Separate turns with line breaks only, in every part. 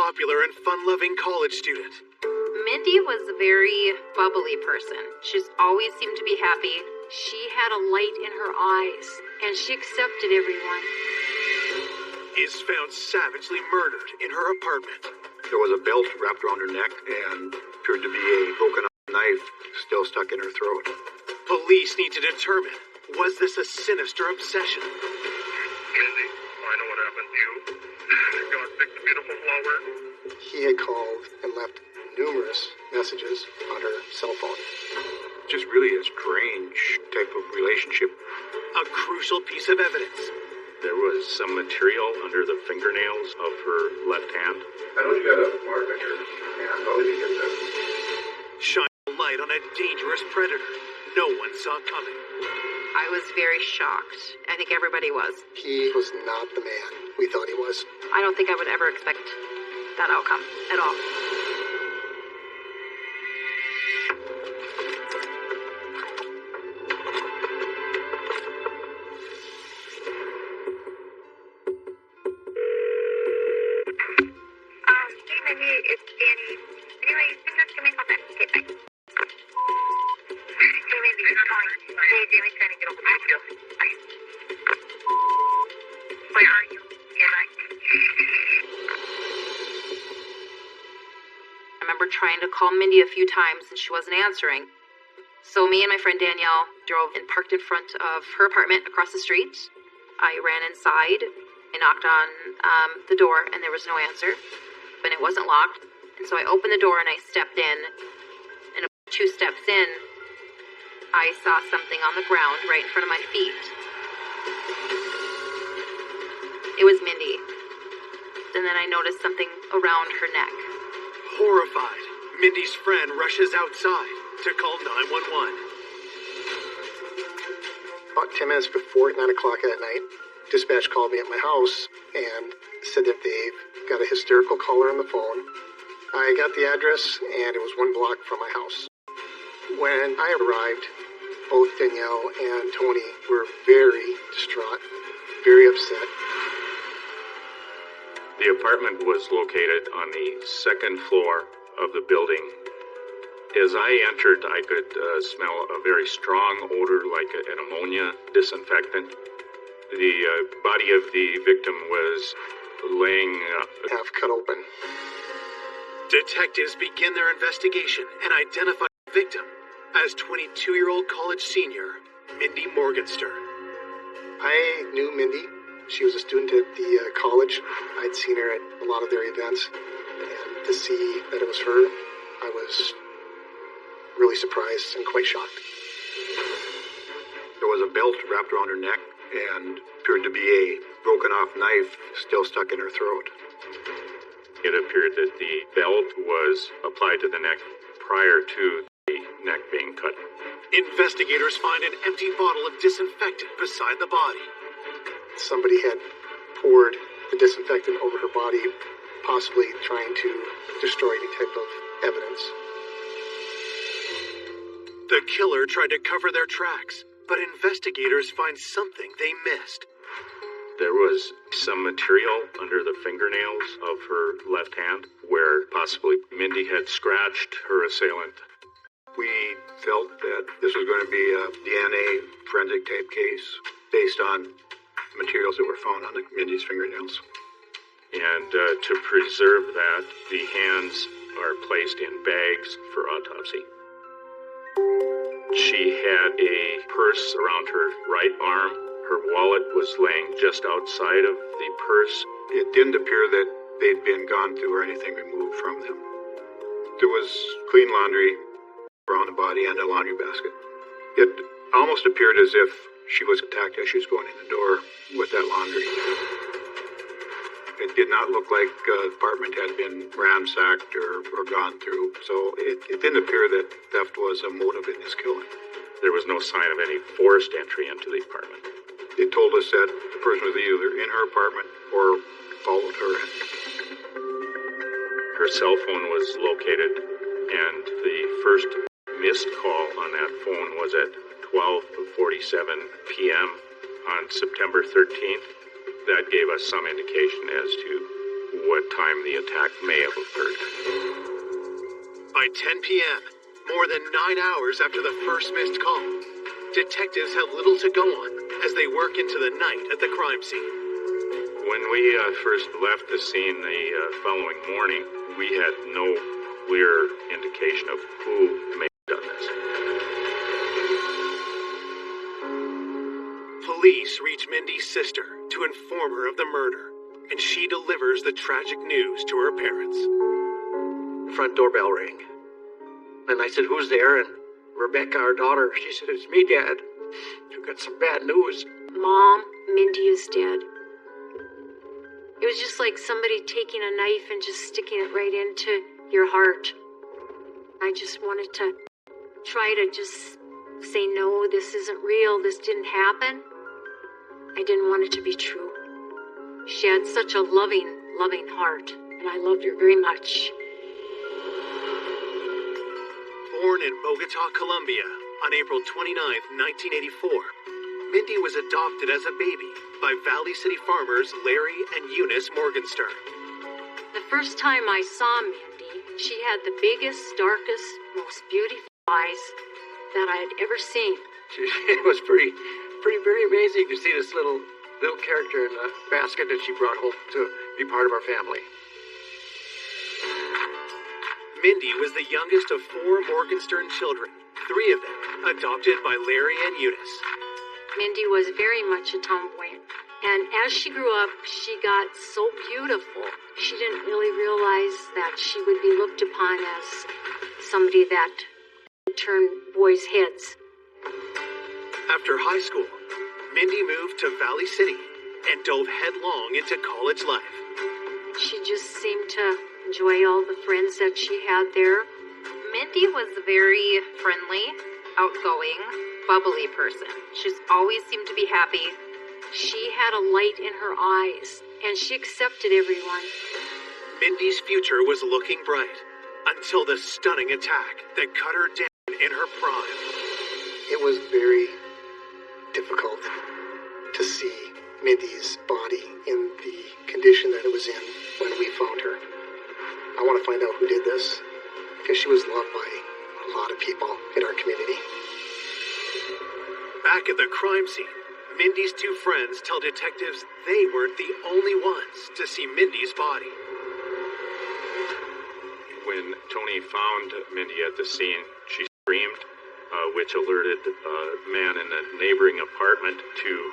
popular and fun-loving college student.
Mindy was a very bubbly person. She's always seemed to be happy. She had a light in her eyes, and she accepted everyone.
Is found savagely murdered in her apartment.
There was a belt wrapped around her neck and appeared to be a broken knife still stuck in her throat.
Police need to determine, was this a sinister obsession?
Mindy, I know what happened to you. God picked the beautiful flower.
He had called and left numerous messages on her cell phone.
Just really a strange type of relationship.
A crucial piece of evidence.
There was some material under the fingernails of her left hand.
I know you got a mark on your hand. How did you get that?
Shine a light on a dangerous predator no one saw coming.
I was very shocked. I think everybody was.
He was not the man we thought he was.
I don't think I would ever expect that outcome at all.
Hey, Mindy, it's Danny. Anyway, you can just give me a call back. Okay, bye. Hey, Mindy, it's Tony. Hey, Jamie's trying to get over to you. Bye. Where are you? Okay, bye.
I remember trying to call Mindy a few times and she wasn't answering. So me and my friend Danielle drove and parked in front of her apartment across the street. I ran inside. I knocked on the door and there was no answer. But it wasn't locked. And so I opened the door and I stepped in. And 2 steps in, I saw something on the ground right in front of my feet. It was Mindy. And then I noticed something around her neck.
Horrified, Mindy's friend rushes outside to call 911.
About 10 minutes before 9 o'clock that night, dispatch called me at my house and said that they've got a hysterical caller on the phone. I got the address and it was 1 block from my house. When I arrived, both Danielle and Tony were very distraught, very upset.
The apartment was located on the 2nd floor of the building. As I entered, I could smell a very strong odor like an ammonia disinfectant. The body of the victim was laying
Half cut open.
Detectives begin their investigation and identify the victim as 22-year-old college senior Mindy Morgenstern.
I knew Mindy. She was a student at the college. I'd seen her at a lot of their events. And to see that it was her, I was really surprised and quite shocked.
There was a belt wrapped around her neck and appeared to be a broken off knife still stuck in her throat.
It appeared that the belt was applied to the neck prior to the neck being cut.
Investigators find an empty bottle of disinfectant beside the body.
Somebody had poured the disinfectant over her body, possibly trying to destroy any type of evidence.
The killer tried to cover their tracks, but investigators find something they missed.
There was some material under the fingernails of her left hand where possibly Mindy had scratched her assailant.
We felt that this was going to be a DNA forensic type case based on materials that were found on Mindy's fingernails.
And to preserve that, the hands are placed in bags for autopsy. She had a purse around her right arm. Her wallet was laying just outside of the purse.
It didn't appear that they'd been gone through or anything removed from them. There was clean laundry around the body and a laundry basket. It almost appeared as if she was attacked as she was going in the door with that laundry. It did not look like the apartment had been ransacked or gone through, so it didn't appear that theft was a motive in this killing.
There was no sign of any forced entry into the apartment.
It told us that the person was either in her apartment or followed her in.
Her cell phone was located, and the first missed call on that phone was at 12:47 p.m. on September 13th. That gave us some indication as to what time the attack may have occurred.
By 10 p.m., more than 9 hours after the first missed call, detectives have little to go on as they work into the night at the crime scene.
When we first left the scene the following morning, we had no clear indication of who may have done this.
Police reach Mindy's sister to inform her of the murder, and she delivers the tragic news to her parents.
The front doorbell rang. And I said, "Who's there?" And Rebecca, our daughter, she said, "It's me, Dad. We've got some bad news."
Mom, Mindy is dead. It was just like somebody taking a knife and just sticking it right into your heart. I just wanted to try to just say, no, this isn't real. This didn't happen. I didn't want it to be true. She had such a loving, loving heart, and I loved her very much.
Born in Bogota, Colombia, on April 29, 1984, Mindy was adopted as a baby by Valley City farmers Larry and Eunice Morgenstern.
The first time I saw Mindy, she had the biggest, darkest, most beautiful eyes that I had ever seen.
It was pretty very amazing to see this little character in a basket that she brought home to be part of our family.
Mindy was the youngest of 4 Morgenstern children, 3 of them adopted by Larry and Eunice.
Mindy was very much a tomboy, and as she grew up, she got so beautiful. She didn't really realize that she would be looked upon as somebody that turned boys' heads.
After high school, Mindy moved to Valley City and dove headlong into college life.
She just seemed to enjoy all the friends that she had there.
Mindy was a very friendly, outgoing, bubbly person. She's always seemed to be happy.
She had a light in her eyes, and she accepted everyone.
Mindy's future was looking bright until the stunning attack that cut her down in her prime.
It was very difficult to see Mindy's body in the condition that it was in when we found her. I want to find out who did this, because she was loved by a lot of people in our community.
Back at the crime scene, Mindy's 2 friends tell detectives they weren't the only ones to see Mindy's body.
When Tony found Mindy at the scene, she screamed, which alerted a man in a neighboring apartment to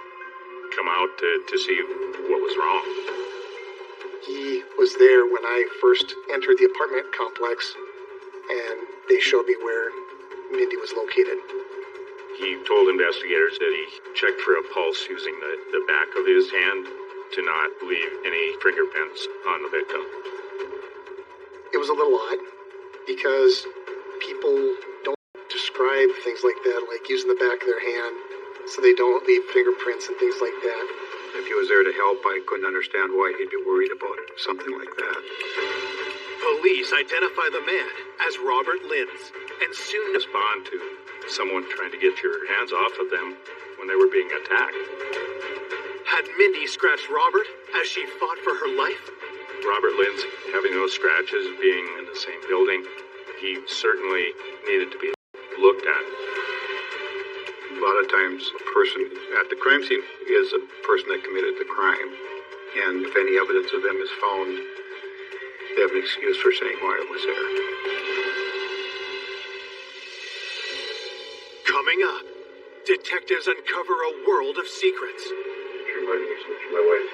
come out to see what was wrong.
He was there when I first entered the apartment complex, and they showed me where Mindy was located.
He told investigators that he checked for a pulse using the back of his hand to not leave any fingerprints on the victim.
It was a little odd, because people don't describe things like that, like using the back of their hand so they don't leave fingerprints and things like that.
If he was there to help, I couldn't understand why he'd be worried about it, something like that.
Police identify the man as Robert Linz and soon
Respond to someone trying to get your hands off of them when they were being attacked.
had Mindy scratched Robert as she fought for her life.
Robert Linz, having those scratches, being in the same building, he certainly needed to be looked at.
A lot of times, a person at the crime scene is a person that committed the crime. And if any evidence of them is found, they have an excuse for saying why it was there.
Coming up, detectives uncover a world of secrets.
My wife,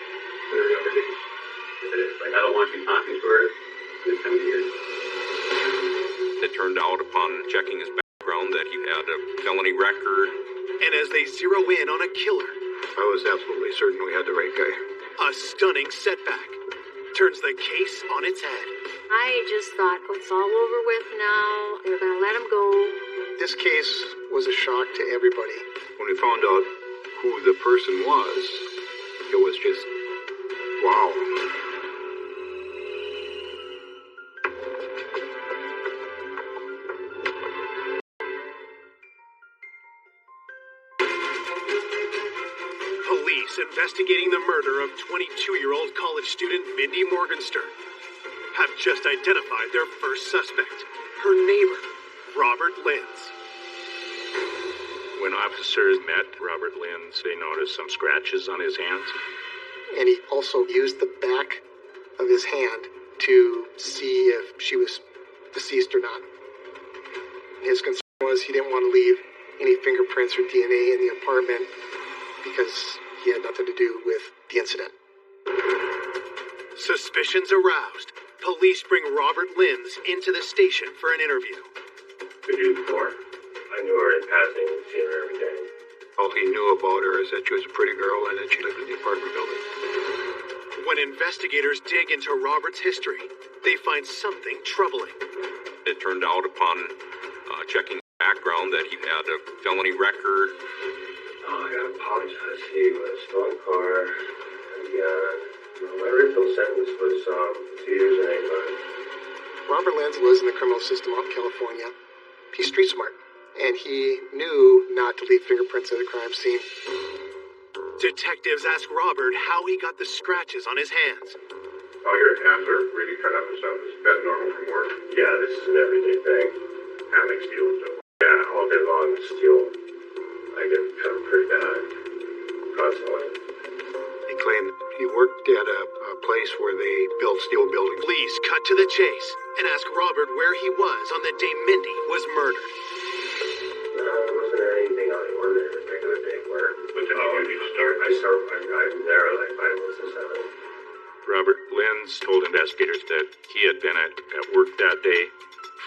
I don't want you talking to her this time of year.
It turned out upon checking his background that he had a felony record.
And as they zero in on a killer,
I was absolutely certain we had the right guy.
a stunning setback turns the case on its head.
I just thought, oh, it's all over with now. They're going to let him go.
This case was a shock to everybody.
When we found out who the person was, it was just, wow.
Police police investigating the murder of 22-year-old college student Mindy Morgenstern have just identified their first suspect, her neighbor, Robert Linz.
When officers met Robert Linz, they noticed some scratches on his hands.
And he also used the back of his hand to see if she was deceased or not. His concern was he didn't want to leave any fingerprints or DNA in the apartment because he had nothing to do with the incident.
Suspicions aroused. Police bring Robert Linz into the station for an interview.
We knew before. I knew her in passing and seen her every day.
All he knew about her is that she was a pretty girl and that she lived in the apartment building.
When investigators dig into Robert's history, they find something troubling.
It turned out upon checking his background that he had a felony record.
Oh, I gotta apologize. He was stolen car. And my original sentence was 2 years and 8 months.
Robert Linz lives in the criminal system out in California. He's street smart, and he knew not to leave fingerprints at a crime scene.
Detectives ask Robert how he got the scratches on his hands.
Oh, your hands are really cut up and stuff. Is that normal from work?
Yeah, this is an everyday thing.
Handling steel and stuff.
Yeah, all day long, steel. I get cut up pretty bad. Constantly.
He claimed he worked at a place where they built steel buildings.
Police cut to the chase and ask Robert where he was on the day Mindy was murdered.
There wasn't anything out of the ordinary. It was a regular day work.
What time did you start?
I'm there like 5 minutes to 7.
Robert Linz told investigators that he had been at work that day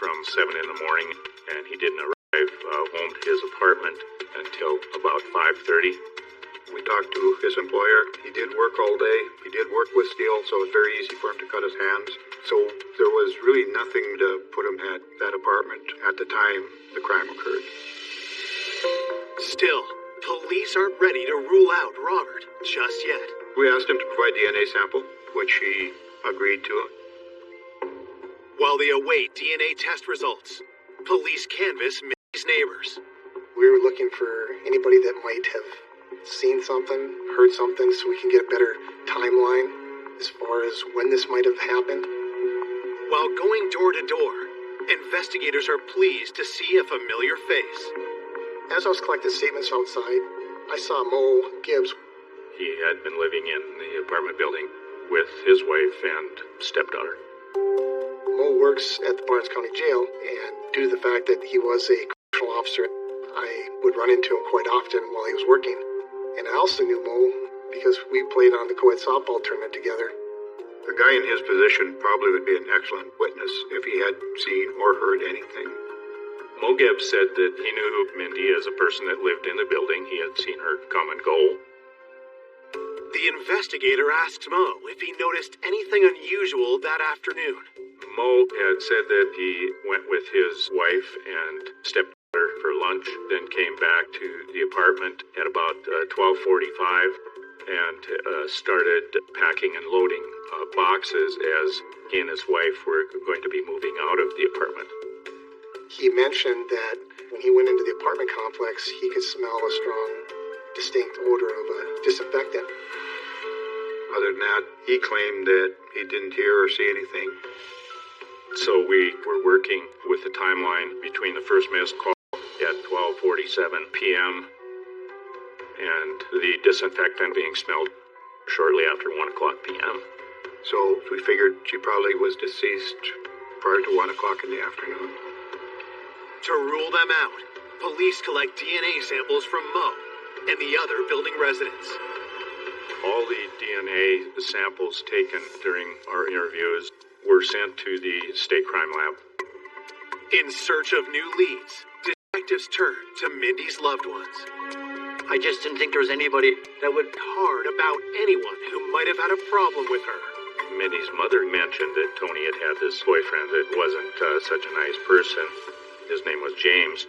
from 7 in the morning, and he didn't arrive home to his apartment until about 5:30.
We talked to his employer. He did work all day. He did work with steel, so it was very easy for him to cut his hands. So there was really nothing to put him at that apartment at the time the crime occurred.
Still, police aren't ready to rule out Robert just yet.
We asked him to provide DNA sample, which he agreed to.
While they await DNA test results, police canvass Mindy's neighbors.
We were looking for anybody that might have seen something, heard something, so we can get a better timeline as far as when this might have happened.
While going door to door, investigators are pleased to see a familiar face.
As I was collecting statements outside, I saw Mo Gibbs.
He had been living in the apartment building with his wife and stepdaughter.
Mo works at the Barnes County Jail, and due to the fact that he was a correctional officer, I would run into him quite often while he was working. And I also knew Mo because we played on the co-ed softball tournament together.
A guy in his position probably would be an excellent witness if he had seen or heard anything.
Mo Gibbs said that he knew Mindy as a person that lived in the building. He had seen her come and go.
The investigator asked Mo if he noticed anything unusual that afternoon.
Mo had said that he went with his wife and stepdaughter for lunch, then came back to the apartment at about 12:45 and started packing and loading boxes as he and his wife were going to be moving out of the apartment.
He mentioned that when he went into the apartment complex, he could smell a strong, distinct odor of a disinfectant.
Other than that, he claimed that he didn't hear or see anything.
So we were working with the timeline between the first missed call at 12:47 p.m. and the disinfectant being smelled shortly after 1 o'clock p.m.
So we figured she probably was deceased prior to 1 o'clock in the afternoon.
To rule them out, police collect DNA samples from Mo and the other building residents.
All the DNA samples taken during our interviews were sent to the state crime lab.
In search of new leads, detectives turn to Mindy's loved ones.
I just didn't think there was anybody that would...
Hard about anyone who might have had a problem with her.
Mindy's mother mentioned that Tony had had this boyfriend that wasn't such a nice person. His name was James.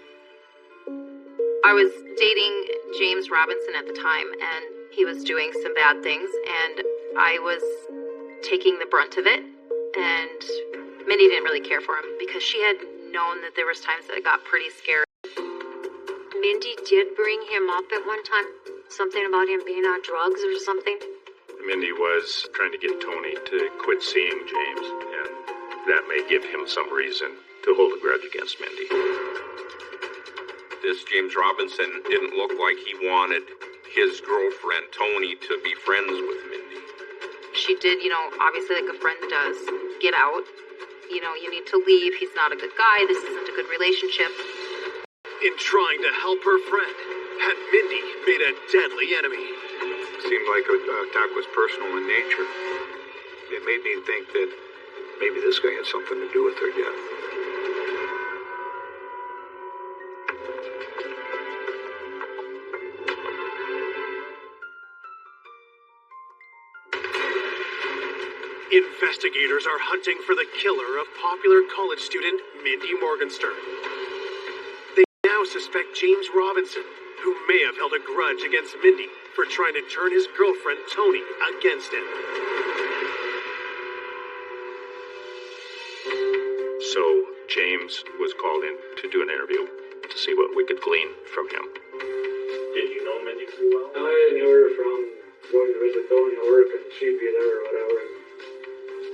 I was dating James Robinson at the time, and he was doing some bad things, and I was taking the brunt of it, and Mindy didn't really care for him because she had known that there was times that I got pretty scared.
Mindy did bring him up at one time? Something about him being on drugs or something?
Mindy was trying to get Tony to quit seeing James, and that may give him some reason to hold a grudge against Mindy.
This James Robinson didn't look like he wanted his girlfriend, Tony, to be friends with Mindy.
She did, obviously like a friend does, get out. You need to leave. He's not a good guy. This isn't a good relationship.
In trying to help her friend, had Mindy made a deadly enemy.
Seemed like the attack was personal in nature. It made me think that maybe this guy had something to do with her death.
Investigators are hunting for the killer of popular college student Mindy Morgenstern. They now suspect James Robinson, who may have held a grudge against Mindy for trying to turn his girlfriend Tony against him.
So James was called in to do an interview to see what we could glean from him.
Did you know Mindy pretty well?
I knew her from going to visit Tony at work, and she'd be there or whatever. And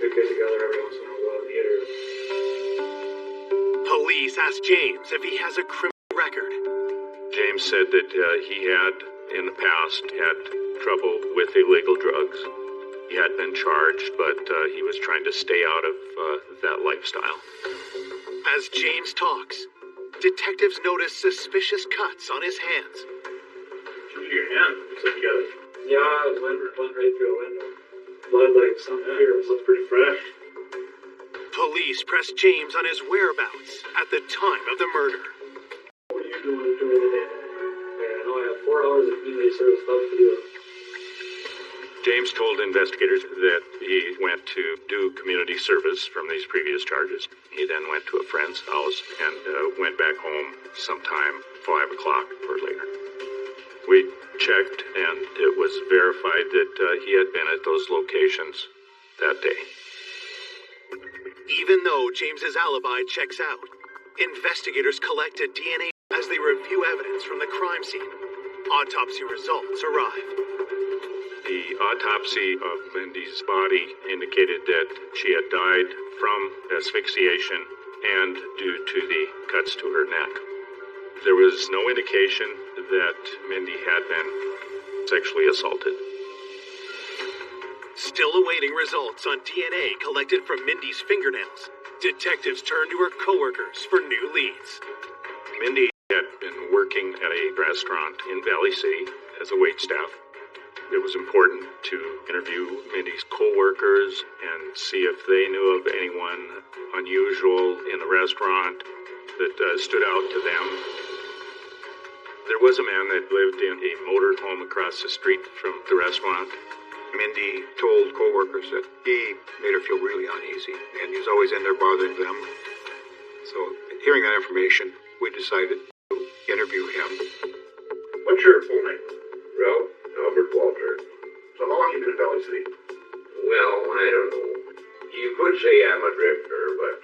we'd get together every once in a while, theater.
Police asked James if he has a criminal record.
James said that he had, in the past, had trouble with illegal drugs. He had been charged, but he was trying to stay out of that lifestyle.
As James talks, detectives notice suspicious cuts on his hands.
Should your hand? Looks like you got it.
Yeah, it went right through a window. Blood like something here. It looks pretty fresh.
Police pressed James on his whereabouts at the time of the murder.
What are you doing during the day? I know I have 4 hours of community service stuff to do.
James told investigators that he went to do community service from these previous charges. He then went to a friend's house and went back home sometime 5 o'clock or later. We checked, and it was verified that he had been at those locations that day.
Even though James's alibi checks out, investigators collected DNA as they review evidence from the crime scene. Autopsy results arrive.
The autopsy of Mindy's body indicated that she had died from asphyxiation and due to the cuts to her neck. There was no indication that Mindy had been sexually assaulted.
Still awaiting results on DNA collected from Mindy's fingernails, detectives turned to her coworkers for new leads.
Mindy had been working at a restaurant in Valley City as a waitstaff. It was important to interview Mindy's coworkers and see if they knew of anyone unusual in the restaurant that stood out to them. There was a man that lived in a motorhome across the street from the restaurant.
Mindy told coworkers that he made her feel really uneasy, and he was always in there bothering them. So, hearing that information, we decided to interview him.
What's your full name? Ralph Albert Walter. So how long have you been in Valley City?
Well, I don't know. You could say I'm a drifter, but,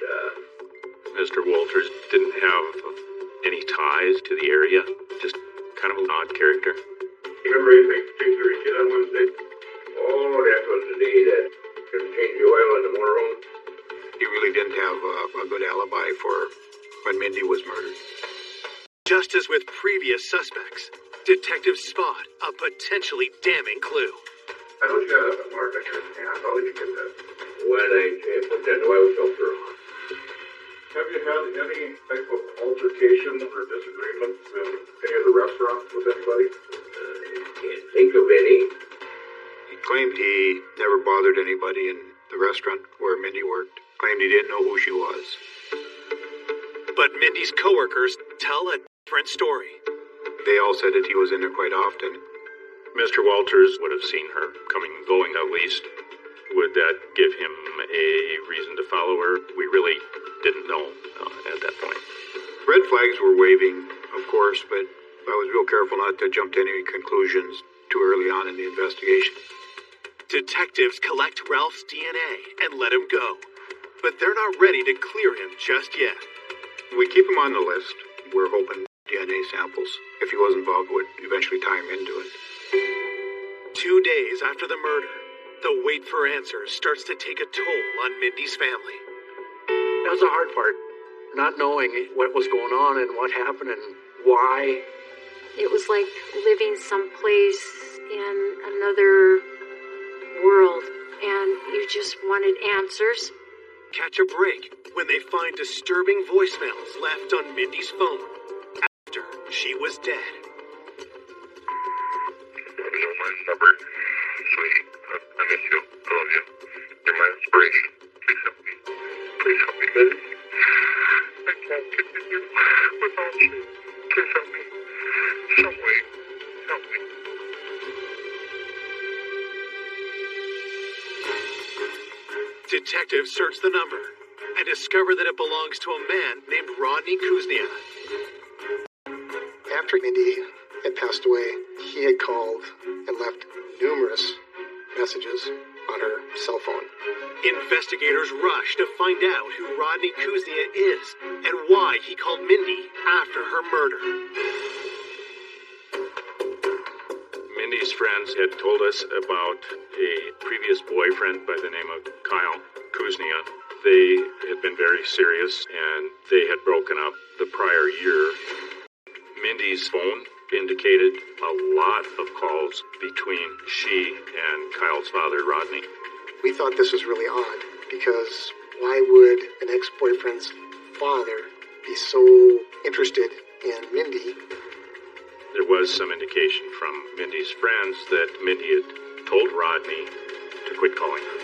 Mr. Walters didn't have any ties to the area. Just kind of an odd character.
You remember anything particular you did on Wednesday?
oh, that was the day that couldn't change the oil in the motorhome.
He really didn't have a good alibi for when Mindy was murdered.
Just as with previous suspects, detectives spot a potentially damning clue.
I know you got a mark on your hand. How did you get that?
When I put that oil filter on.
Have you had any type of altercation or disagreement in any of the restaurants with anybody?
Can't think of any.
He claimed he never bothered anybody in the restaurant where Mindy worked. Claimed he didn't know who she was.
But Mindy's coworkers tell a different story.
They all said that he was in there quite often.
Mr. Walters would have seen her coming and going at least. Would that give him a reason to follow her? We really didn't know at that point.
Red flags were waving, of course, but I was real careful not to jump to any conclusions too early on in the investigation.
Detectives collect Ralph's DNA and let him go. But they're not ready to clear him just yet.
We keep him on the list. We're hoping DNA samples, if he was involved, would eventually tie him into it.
2 days after the murder, the wait for answers starts to take a toll on Mindy's family.
That was the hard part. Not knowing what was going on and what happened and why.
It was like living someplace in another world, and you just wanted answers.
Catch a break when they find disturbing voicemails left on Mindy's phone after she was dead.
You know my number, sweetie. I miss you. I love you. You're my inspiration. Please help me. Please help me, Mindy. I can't continue without you. Please help me. Some way. Help me.
Detectives search the number and discover that it belongs to a man named Rodney Kuznia.
After Mindy had passed away, he had called and left numerous messages on her cell phone.
Investigators rush to find out who Rodney Kuznia is and why he called Mindy after her murder.
Mindy's friends had told us about a previous boyfriend by the name of Kyle Kuznia. They had been very serious and they had broken up the prior year. Mindy's phone indicated a lot of calls between she and Kyle's father, Rodney.
We thought this was really odd because why would an ex-boyfriend's father be so interested in Mindy?
There was some indication from Mindy's friends that Mindy had told Rodney to quit calling her.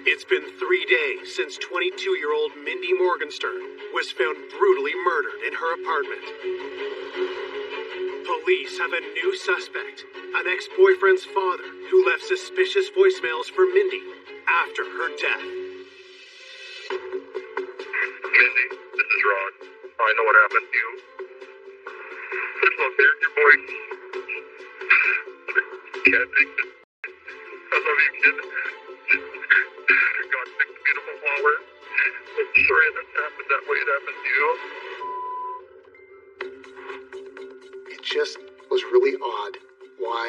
It's been 3 days since 22-year-old Mindy Morgenstern was found brutally murdered in her apartment. Police have a new suspect, an ex-boyfriend's father who left suspicious voicemails for Mindy after her death.
Mindy, this is Rod. I know what happened to you. I love hearing your voice. I can't take it. I love you, kid. God picked a beautiful flower. I'm sorry that happened that way. It happened to you.
It just was really odd why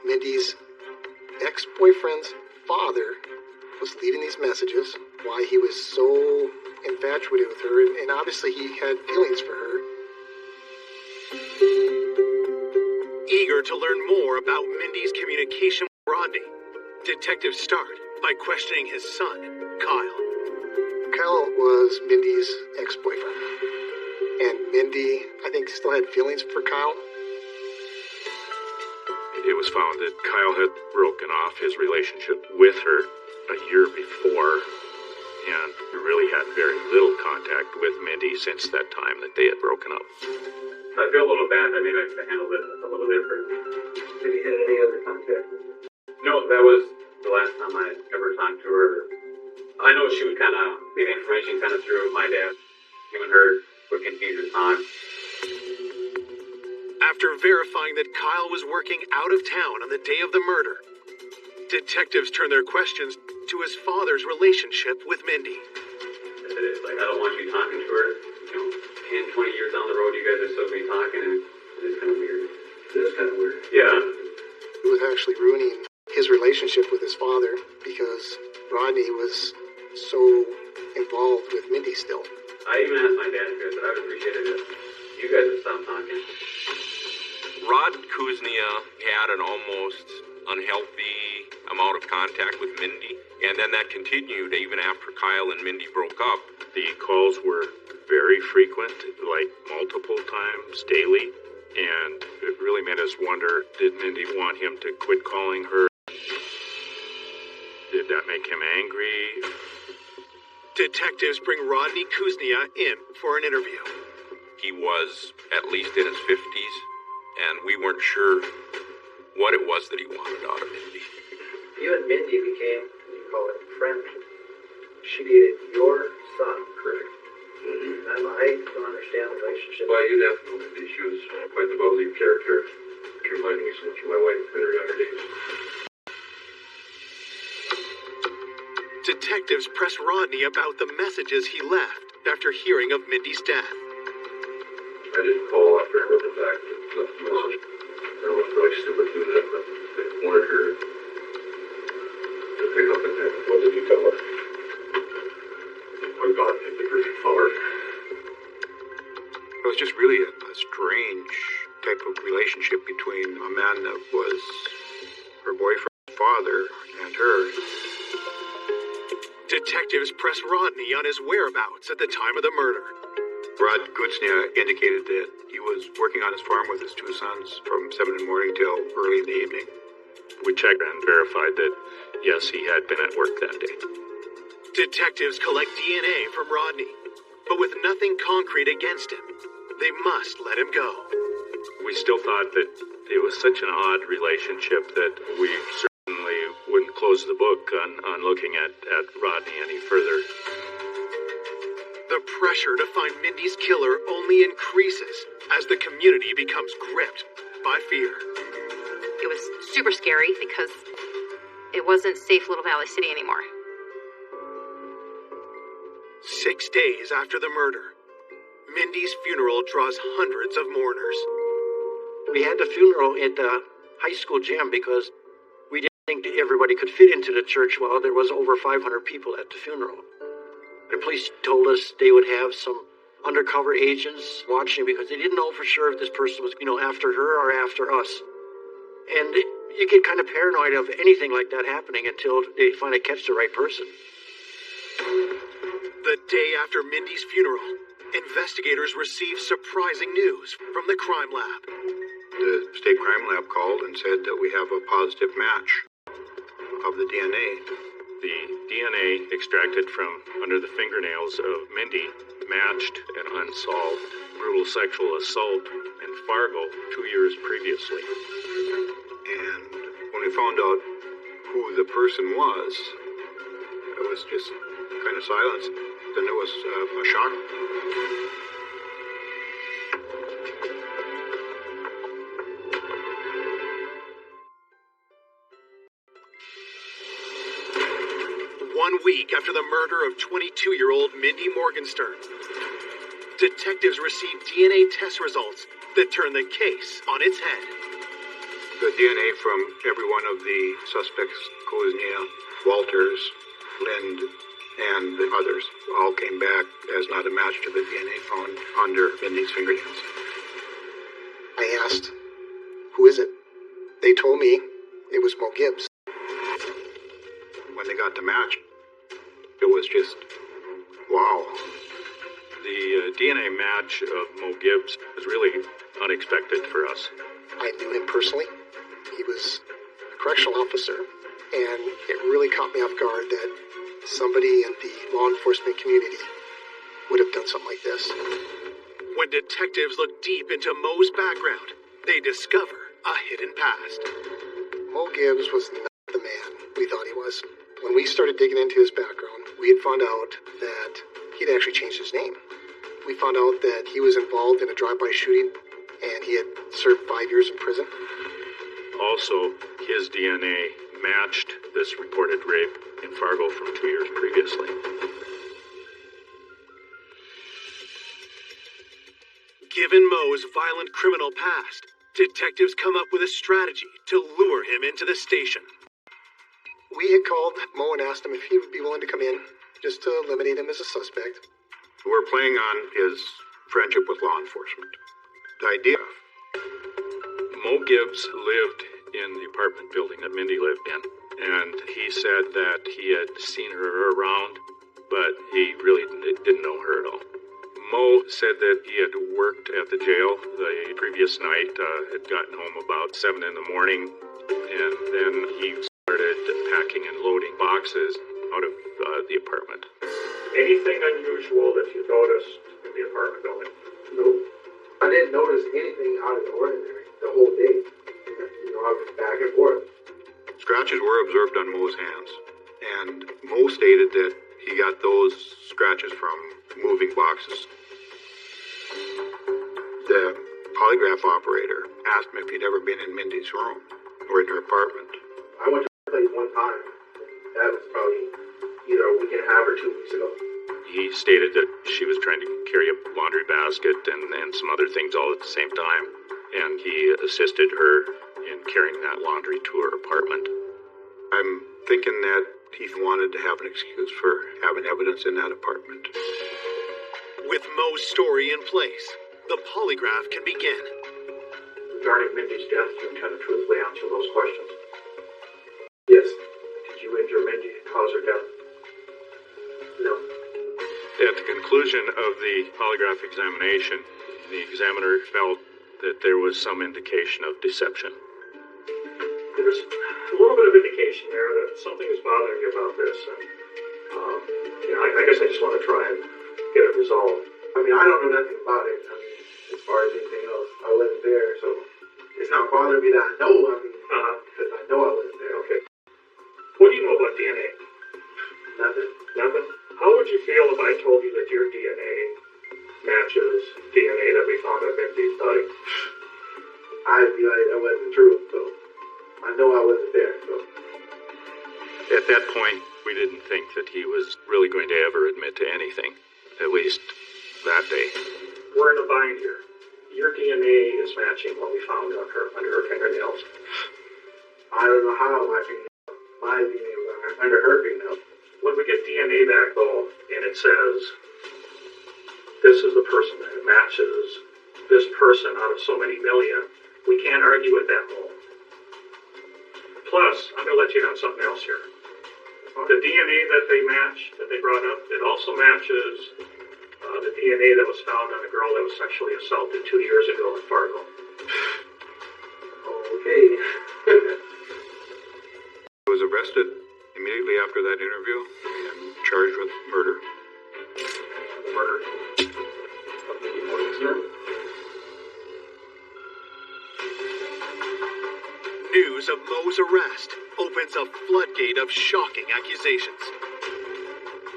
Mindy's ex-boyfriend's father was leaving these messages, why he was so infatuated with her, and obviously he had feelings for her.
Eager to learn more about Mindy's communication with Rodney, detectives start by questioning his son, Kyle.
Kyle was Mindy's ex-boyfriend, and Mindy, I think, still had feelings for Kyle.
It was found that Kyle had broken off his relationship with her a year before, and really had very little contact with Mindy since that time that they had broken up.
I feel a little bad. I mean, I handled it a little different.
Have you had any other contact with her?
No, that was the last time I ever talked to her. I know she would kind of leave information kind of through my dad. Him and her would continue to talk.
After verifying that Kyle was working out of town on the day of the murder, detectives turn their questions to his father's relationship with Mindy.
It's like, I don't want you talking to her. You know, 10, 20 years down the road, you guys are still be talking, and it's kind of weird.
It is kind of weird.
Yeah.
It was actually ruining his relationship with his father because Rodney was so involved with Mindy still.
I even asked my dad if I would appreciate it if you guys would stop talking.
Rod Kuznia had an almost unhealthy amount of contact with Mindy, and then that continued even after Kyle and Mindy broke up.
The calls were very frequent, like multiple times daily, and it really made us wonder, did Mindy want him to quit calling her? Did that make him angry?
Detectives bring Rodney Kuznia in for an interview.
He was at least in his 50s, and we weren't sure what it was that he wanted out of Mindy.
You and Mindy became, you call it, friends. She dated your son, correct? I don't understand the relationship.
Well, you definitely know Mindy. She was quite the bubbly character. She reminded me so much of my wife in her younger days.
Detectives press Rodney about the messages he left after hearing of Mindy's death.
I didn't call after I heard the fact that he left a message. I was really stupid to do that, but I wanted her to pick up and then what did you tell her? Oh my God, I think Richard Fowler.
It was just really a strange type of relationship between a man that was her boyfriend's father and her.
Detectives press Rodney on his whereabouts at the time of the murder.
Rod Gutznia indicated that he was working on his farm with his two sons from 7 in the morning till early in the evening.
We checked and verified that, yes, he had been at work that day.
Detectives collect DNA from Rodney, but with nothing concrete against him, they must let him go.
We still thought that it was such an odd relationship that we certainly wouldn't close the book on looking at Rodney any further.
The pressure to find Mindy's killer only increases as the community becomes gripped by fear.
It was super scary because it wasn't safe Little Valley City anymore.
6 days after the murder, Mindy's funeral draws hundreds of mourners.
We had the funeral at the high school gym because we didn't think that everybody could fit into the church while there was over 500 people at the funeral. The police told us they would have some undercover agents watching because they didn't know for sure if this person was, after her or after us. And you get kind of paranoid of anything like that happening until they finally catch the right person.
The day after Mindy's funeral, investigators receive surprising news from the crime lab.
The state crime lab called and said that we have a positive match of the DNA.
The DNA extracted from under the fingernails of Mindy matched an unsolved brutal sexual assault in Fargo 2 years previously.
And when we found out who the person was, it was just kind of silence. Then it was a shock.
One week after the murder of 22-year-old Mindy Morgenstern, detectives received DNA test results that turn the case on its head.
The DNA from every one of the suspects, Koznia, Walters, Lind, and the others, all came back as not a match to the DNA found under Mindy's fingernails.
I asked, "Who is it?" They told me it was Mo Gibbs.
When they got the match, it was just, wow.
The DNA match of Mo Gibbs was really unexpected for us.
I knew him personally. He was a correctional officer, and it really caught me off guard that somebody in the law enforcement community would have done something like this.
When detectives look deep into Mo's background, they discover a hidden past.
Mo Gibbs was not the man we thought he was. When we started digging into his background, we had found out that he'd actually changed his name. We found out that he was involved in a drive-by shooting, and he had served 5 years in prison.
Also, his DNA matched this reported rape in Fargo from 2 years previously.
Given Mo's violent criminal past, detectives come up with a strategy to lure him into the station.
We had called Mo and asked him if he would be willing to come in, just to eliminate him as a suspect.
We're playing on his friendship with law enforcement. The idea.
Mo Gibbs lived in the apartment building that Mindy lived in, and he said that he had seen her around, but he really didn't know her at all. Mo said that he had worked at the jail the previous night, had gotten home about 7 in the morning, and then he started packing and loading boxes out of the apartment.
Anything unusual that you noticed in the apartment building?
No. I didn't notice anything out of the ordinary the whole day. I was back and forth.
Scratches were observed on Mo's hands, and Mo stated that he got those scratches from moving boxes. The polygraph operator asked him if he'd ever been in Mindy's room or in her apartment.
I went to her place one time. That was probably
either a week and a half or 2 weeks ago.
He stated that she was trying to carry a laundry basket and some other things all at the same time, and he assisted her in carrying that laundry to her apartment.
I'm thinking that he wanted to have an excuse for having evidence in that apartment.
With Mo's story in place, the polygraph can begin.
Regarding Mindy's death, you intend to truthfully answer those questions? Yes. Did you injure Mindy and cause her death? No.
At the conclusion of the polygraph examination, the examiner felt that there was some indication of deception.
There's a little bit of indication there that something is bothering you about this, and I guess I just want to try and get it resolved. I mean, I don't know nothing about it. I mean, as far as anything else, I wasn't there, so it's not bothering me that I know. I mean, because I know I wasn't there. Okay. What do you know about DNA? Nothing. Nothing. How would you feel if I told you that your DNA matches DNA that we found on Mindy's body? I'd be like, that wasn't true, so I know I wasn't there, so.
At that point, we didn't think that he was really going to ever admit to anything, at least that day.
We're in a bind here. Your DNA is matching what we found on her, under her fingernails. I don't know how my DNA was under her fingernails. When we get DNA back, though, and it says, this is the person that matches this person out of so many million, we can't argue with that, though. Plus, I'm going to let you know something else here. The DNA that they match, that they brought up, it also matches the DNA that was found on a girl that was sexually assaulted 2 years ago in Fargo. Okay.
He was arrested immediately after that interview and charged with murder.
Murder of Mindy Morgenstern.
News of Mo's arrest opens a floodgate of shocking accusations.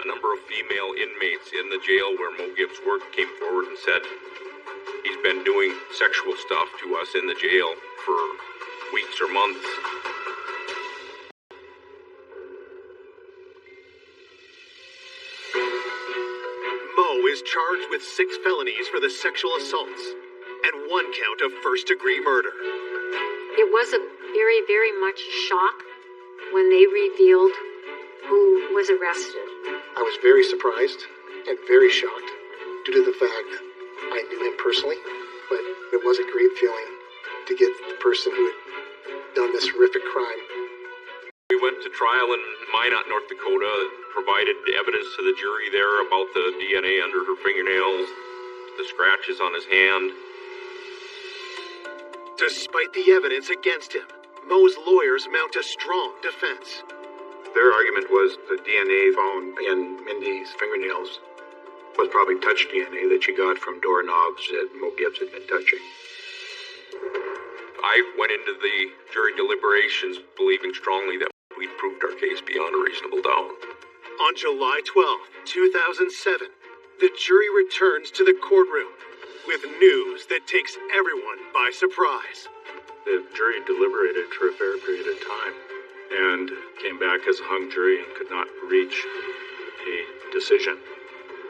A number of female inmates in the jail where Mo Gibbs worked came forward and said he's been doing sexual stuff to us in the jail for weeks or months.
Mo is charged with 6 felonies for the sexual assaults and 1 count of first-degree murder.
It was a very, very much shock when they revealed who was arrested.
I was very surprised and very shocked due to the fact I knew him personally, but it was a great feeling to get the person who had done this horrific crime.
We went to trial in Minot, North Dakota, provided evidence to the jury there about the DNA under her fingernails, the scratches on his hand.
Despite the evidence against him, Mo's lawyers mount a strong defense.
Their argument was the DNA found in Mindy's fingernails was probably touch DNA that she got from doorknobs that Mo Gibbs had been touching.
I went into the jury deliberations believing strongly that we'd proved our case beyond a reasonable doubt.
On July 12, 2007, the jury returns to the courtroom with news that takes everyone by surprise.
The jury deliberated for a fair period of time and came back as a hung jury and could not reach a decision.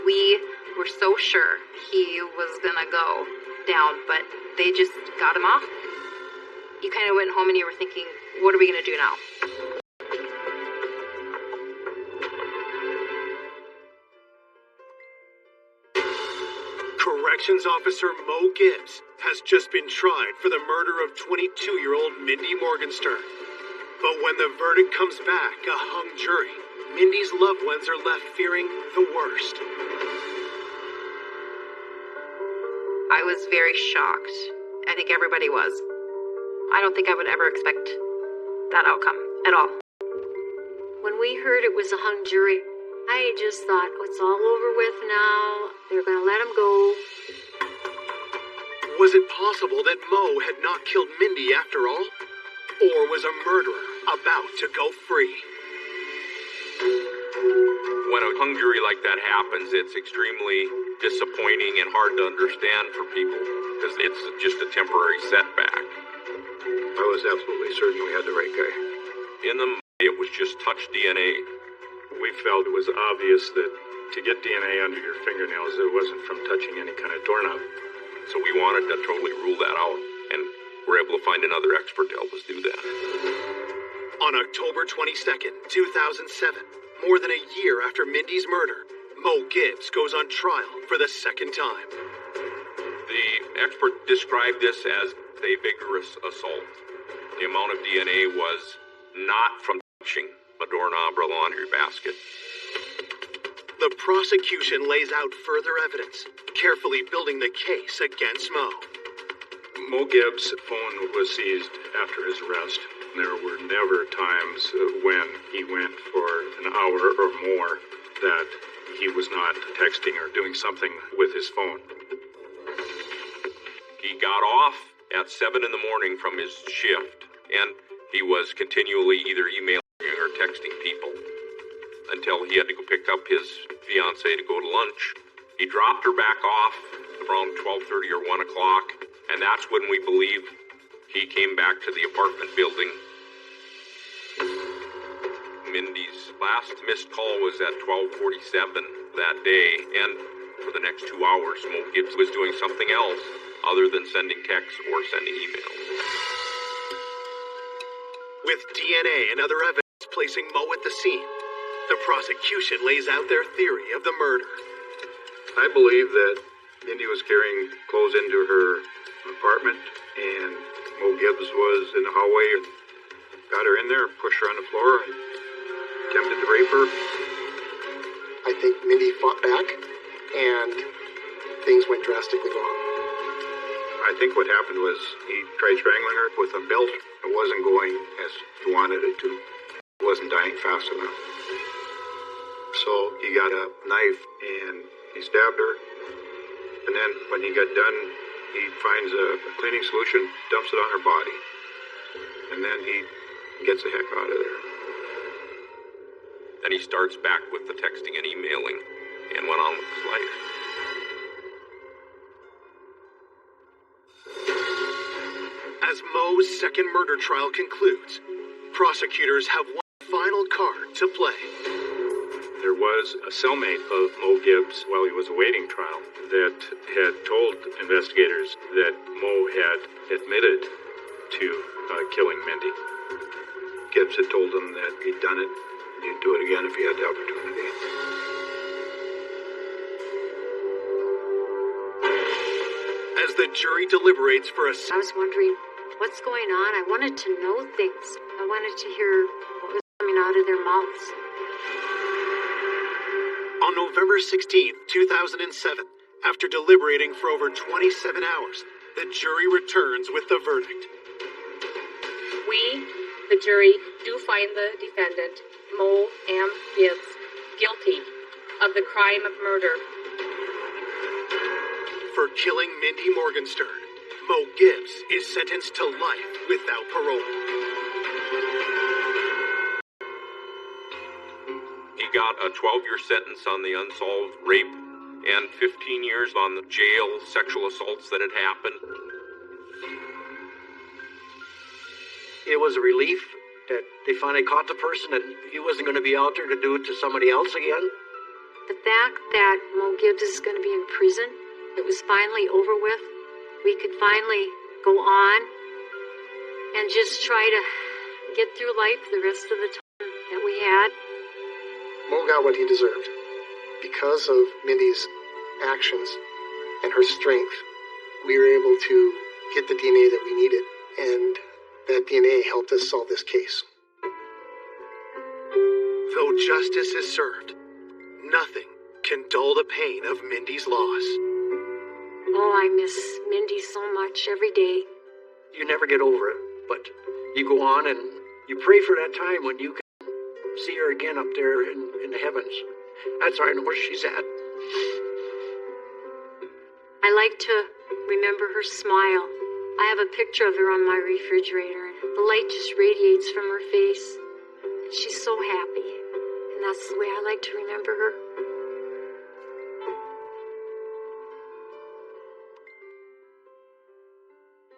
We were so sure he was gonna go down, but they just got him off. You kind of went home and you were thinking, what are we gonna do now?
Corrections Officer Mo Gibbs has just been tried for the murder of 22-year-old Mindy Morgenstern. But when the verdict comes back, a hung jury, Mindy's loved ones are left fearing the worst.
I was very shocked. I think everybody was. I don't think I would ever expect that outcome at all.
When we heard it was a hung jury, I just thought, oh, it's all over with now. They're going to let him go.
Was it possible that Mo had not killed Mindy after all? Or was a murderer about to go free?
When a hung jury like that happens, it's extremely disappointing and hard to understand for people because it's just a temporary setback.
I was absolutely certain we had the right guy.
In them, it was just touch DNA.
we felt it was obvious that to get DNA under your fingernails, it wasn't from touching any kind of doorknob.
So we wanted to totally rule that out, and we're able to find another expert to help us do that.
On October 22nd, 2007, more than a year after Mindy's murder, Mo Gibbs goes on trial for the second time.
The expert described this as a vigorous assault. The amount of DNA was not from touching a doorknob or a laundry basket.
The prosecution lays out further evidence, carefully building the case against Mo.
Mo Gibbs' phone was seized after his arrest. There were never times when he went for an hour or more that he was not texting or doing something with his phone.
He got off at 7 in the morning from his shift, and he was continually either emailing or texting people until he had to go pick up his fiancée to go to lunch. He dropped her back off around 12:30 or 1 o'clock, and that's when we believe he came back to the apartment building. Mindy's last missed call was at 12:47 that day, and for the next 2 hours, Mo Gibbs was doing something else other than sending texts or sending emails.
With DNA and other evidence placing Mo at the scene, the prosecution lays out their theory of the murder.
I believe that Mindy was carrying clothes into her apartment, and Mo Gibbs was in the hallway and got her in there, pushed her on the floor, and attempted to rape her.
I think Mindy fought back, and things went drastically wrong.
I think what happened was he tried strangling her with a belt. It wasn't going as he wanted it to. It wasn't dying fast enough. So he got a knife and he stabbed her. And then when he got done, he finds a cleaning solution, dumps it on her body. And then he gets the heck out of there.
Then he starts back with the texting and emailing and went on with his life.
As Mo's second murder trial concludes, prosecutors have one final card to play.
There was a cellmate of Mo Gibbs while he was awaiting trial that had told investigators that Mo had admitted to killing Mindy.
Gibbs had told him that he'd done it, and he'd do it again if he had the opportunity.
As the jury deliberates for a...
I was wondering, what's going on? I wanted to know things. I wanted to hear what was coming out of their mouths.
On November 16th, 2007, after deliberating for over 27 hours, the jury returns with the verdict.
We, the jury, do find the defendant, Mo M. Gibbs, guilty of the crime of murder.
For killing Mindy Morgenstern, Mo Gibbs is sentenced to life without parole.
He got a 12-year sentence on the unsolved rape and 15 years on the jail sexual assaults that had happened.
It was a relief that they finally caught the person and he wasn't going to be out there to do it to somebody else again.
The fact that Mo Gibbs is going to be in prison, it was finally over with. We could finally go on and just try to get through life the rest of the time that we had.
Mo got what he deserved. Because of Mindy's actions and her strength, we were able to get the DNA that we needed, and that DNA helped us solve this case.
Though justice is served, nothing can dull the pain of Mindy's loss.
Oh, I miss Mindy so much every day.
You never get over it, but you go on and you pray for that time when you can see her again up there in the heavens. That's where I know where she's at.
I like to remember her smile. I have a picture of her on my refrigerator, and the light just radiates from her face. And she's so happy. And that's the way I like to remember her.